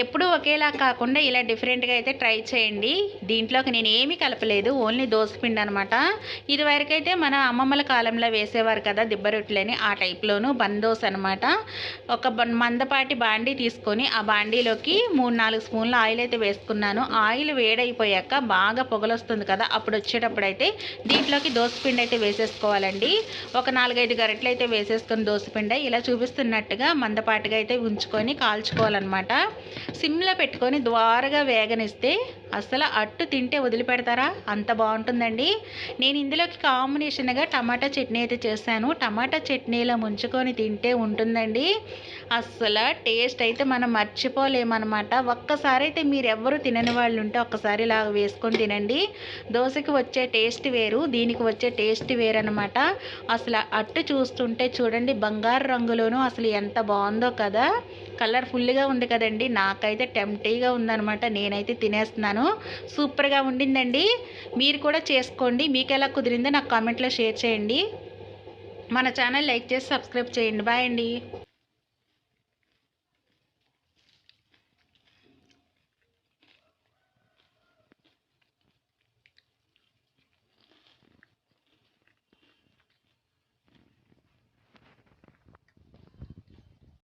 ఎప్పుడూ ఒకేలా కాకుండా ఇలా డిఫరెంట్గా అయితే ట్రై చేయండి. దీంట్లోకి నేను ఏమీ కలపలేదు, ఓన్లీ దోసపిండి అనమాట. ఇదివరకైతే మన అమ్మమ్మల కాలంలో వేసేవారు కదా దిబ్బ రొట్టెలని, ఆ టైప్లోను బందోస్ అనమాట. ఒక మందపాటి బాండీ తీసుకొని ఆ బాండీలోకి 3-4 స్పూన్ల ఆయిల్ అయితే వేసుకున్నాను. ఆయిల్ వేడైపోయాక బాగా పొగలొస్తుంది కదా, అప్పుడు వచ్చేటప్పుడైతే దీంట్లోకి దోసపిండి అయితే వేసేసుకోవాలండి. ఒక 4-5 గరిటెలు అయితే వేసేసుకొని దోసపిండి ఇలా చూపిస్తున్నట్టుగా మందపాటిగా అయితే ఉంచుకొని కాల్చుకోవాలన్నమాట. సిమ్లో పెట్టుకొని ద్వారగా వేగనిస్తే అసలు అట్టు తింటే వదిలిపెడతారా, అంత బాగుంటుందండి. నేను ఇందులోకి కాంబినేషన్గా టమాటా చట్నీ అయితే చేశాను. టమాటా చట్నీలో ముంచుకొని తింటే ఉంటుందండి, అస్సలు టేస్ట్ అయితే మనం మర్చిపోలేమన్నమాట. ఒక్కసారి అయితే మీరు ఎవరు తినని వాళ్ళు ఉంటే ఒక్కసారి ఇలా వేసుకొని తినండి. దోశకి వచ్చే టేస్ట్ వేరు, దీనికి వచ్చే టేస్ట్ వేరు అనమాట. అసలు అట్టు చూస్తుంటే చూడండి బంగారు రంగులోనూ అసలు ఎంత బాగుందో కదా, కలర్ఫుల్గా ఉంది కదండి. నాకైతే టెంప్టీగా ఉందనమాట, నేనైతే తినేస్తున్నాను. సూపర్గా ఉండిందండి. మీరు కూడా చేసుకోండి, మీకు ఎలా కుదిరిందో నాకు కామెంట్లో షేర్ చేయండి. మన ఛానల్ లైక్ చేసి సబ్స్క్రైబ్ చేయండి. బాయ్ అండి.